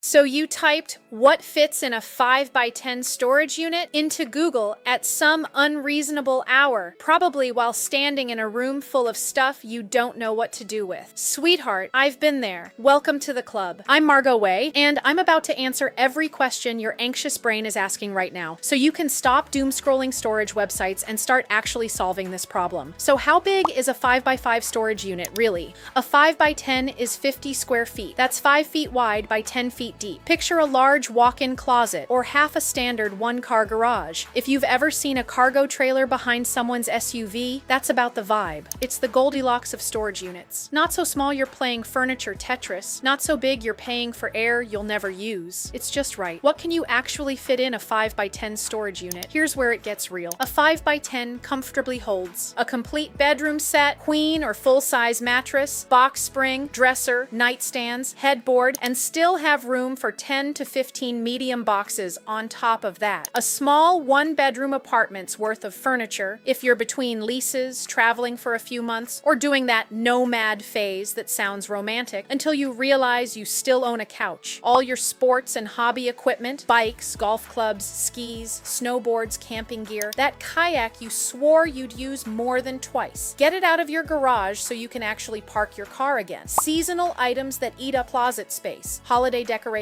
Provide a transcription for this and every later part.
So you typed what fits in a 5x10 storage unit into Google at some unreasonable hour, probably while standing in a room full of stuff you don't know what to do with. Sweetheart, I've been there. Welcome to the club. I'm Margot Way, and I'm about to answer every question your anxious brain is asking right now, so you can stop doom scrolling storage websites and start actually solving this problem. So how big is a 5x5 storage unit really? A 5x10 is 50 square feet. That's 5 feet wide by 10 feet deep. Picture a large walk-in closet or half a standard one-car garage. If you've ever seen a cargo trailer behind someone's SUV, that's about the vibe. It's the Goldilocks of storage units. Not so small you're playing furniture Tetris, not so big you're paying for air you'll never use. It's just right. What can you actually fit in a 5x10 storage unit? Here's where it gets real. A 5x10 comfortably holds a complete bedroom set, queen or full-size mattress, box spring, dresser, nightstands, headboard, and still have room for 10 to 15 medium boxes on top of that. A small one-bedroom apartment's worth of furniture if you're between leases, traveling for a few months, or doing that nomad phase that sounds romantic until you realize you still own a couch. All your sports and hobby equipment, bikes, golf clubs, skis, snowboards, camping gear, that kayak you swore you'd use more than twice. Get it out of your garage so you can actually park your car again. Seasonal items that eat up closet space, holiday decorations,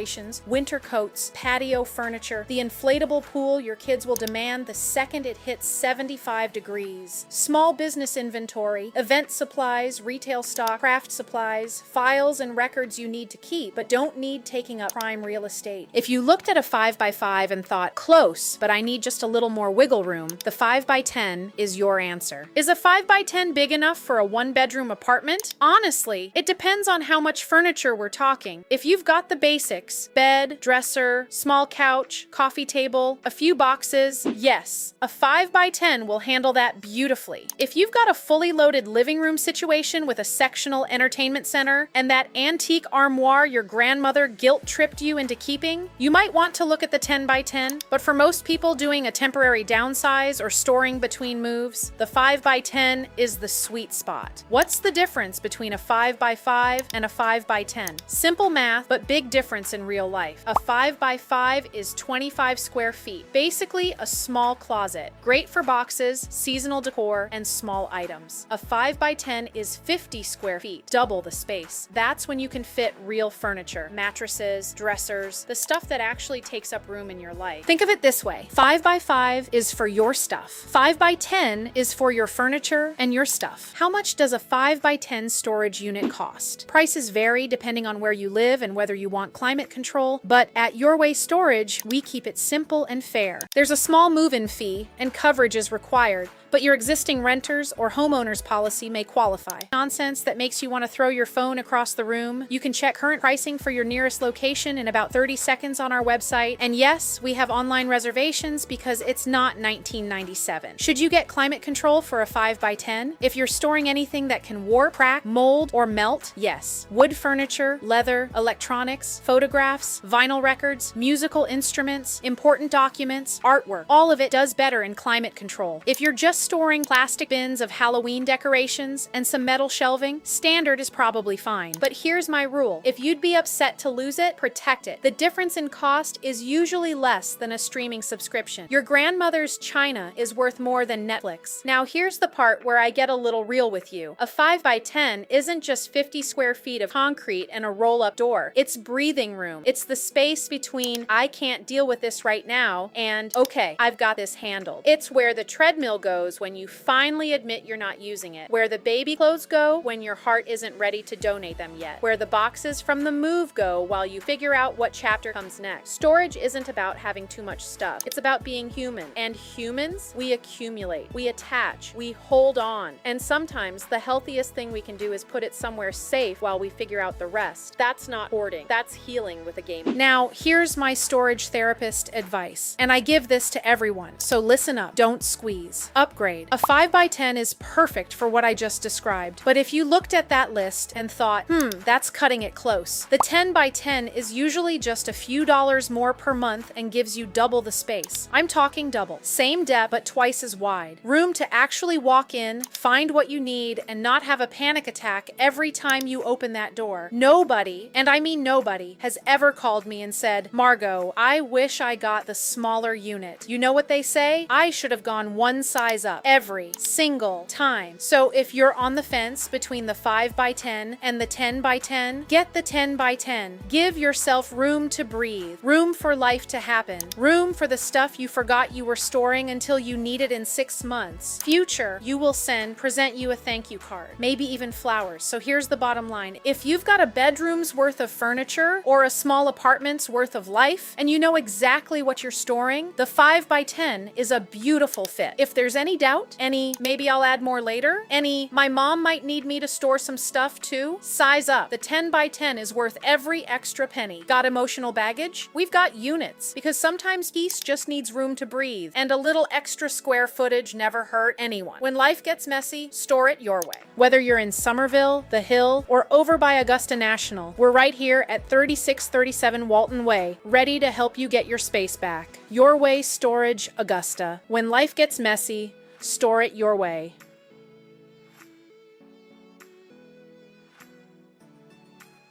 winter coats, patio furniture, the inflatable pool your kids will demand the second it hits 75 degrees. Small business inventory, event supplies, retail stock, craft supplies, files and records you need to keep but don't need taking up prime real estate. If you looked at a 5x5 and thought, close, but I need just a little more wiggle room, the 5x10 is your answer. Is a 5x10 big enough for a one-bedroom apartment? Honestly, it depends on how much furniture we're talking. If you've got the basics, bed, dresser, small couch, coffee table, a few boxes, yes, a 5x10 will handle that beautifully. If you've got a fully loaded living room situation with a sectional entertainment center and that antique armoire your grandmother guilt-tripped you into keeping, you might want to look at the 10x10, but for most people doing a temporary downsize or storing between moves, the 5x10 is the sweet spot. What's the difference between a 5x5 and a 5x10? Simple math, but big difference in real life. A 5x5 is 25 square feet, basically a small closet. Great for boxes, seasonal decor, and small items. A 5x10 is 50 square feet, double the space. That's when you can fit real furniture, mattresses, dressers, the stuff that actually takes up room in your life. Think of it this way. 5x5 is for your stuff. 5x10 is for your furniture and your stuff. How much does a 5x10 storage unit cost? Prices vary depending on where you live and whether you want climate control, but at YourWay Storage, we keep it simple and fair. There's a small move-in fee and coverage is required, but your existing renters or homeowners policy may qualify. Nonsense that makes you want to throw your phone across the room. You can check current pricing for your nearest location in about 30 seconds on our website. And yes, we have online reservations because it's not 1997. Should you get climate control for a 5x10? If you're storing anything that can warp, crack, mold, or melt, yes. Wood furniture, leather, electronics, photographs, vinyl records, musical instruments, important documents, artwork, all of it does better in climate control. If you're just storing plastic bins of Halloween decorations and some metal shelving, standard is probably fine. But here's my rule. If you'd be upset to lose it, protect it. The difference in cost is usually less than a streaming subscription. Your grandmother's china is worth more than Netflix. Now here's the part where I get a little real with you. A 5x10 isn't just 50 square feet of concrete and a roll-up door. It's breathing room. It's the space between I can't deal with this right now and okay, I've got this handled. It's where the treadmill goes when you finally admit you're not using it, where the baby clothes go when your heart isn't ready to donate them yet, where the boxes from the move go while you figure out what chapter comes next. Storage isn't about having too much stuff. It's about being human. And humans, we accumulate, we attach, we hold on. And sometimes the healthiest thing we can do is put it somewhere safe while we figure out the rest. That's not hoarding. That's healing with a game. Now, here's my storage therapist advice. And I give this to everyone, so listen up. Don't squeeze. Up upgrade. A 5x10 is perfect for what I just described. But if you looked at that list and thought, that's cutting it close. The 10x10 is usually just a few dollars more per month and gives you double the space. I'm talking double. Same depth, but twice as wide. Room to actually walk in, find what you need, and not have a panic attack every time you open that door. Nobody, and I mean nobody, has ever called me and said, Margot, I wish I got the smaller unit. You know what they say? I should have gone one size up every single time. So if you're on the fence between the 5x10 and the 10x10, get the 10x10. Give yourself room to breathe, room for life to happen, room for the stuff you forgot you were storing until you need it in 6 months. Future, you will present you a thank you card, maybe even flowers. So here's the bottom line. If you've got a bedroom's worth of furniture or a small apartment's worth of life, and you know exactly what you're storing, the 5x10 is a beautiful fit. If there's any doubt, maybe I'll add more later, my mom might need me to store some stuff too, size up. The 10x10 is worth every extra penny. Got emotional baggage? We've got units, because sometimes peace just needs room to breathe, and a little extra square footage never hurt anyone. When life gets messy, store it your way. Whether you're in Summerville, The Hill, or over by Augusta National, we're right here at 3637 Walton Way, ready to help you get your space back. Your Way Storage, Augusta. When life gets messy, store it your way.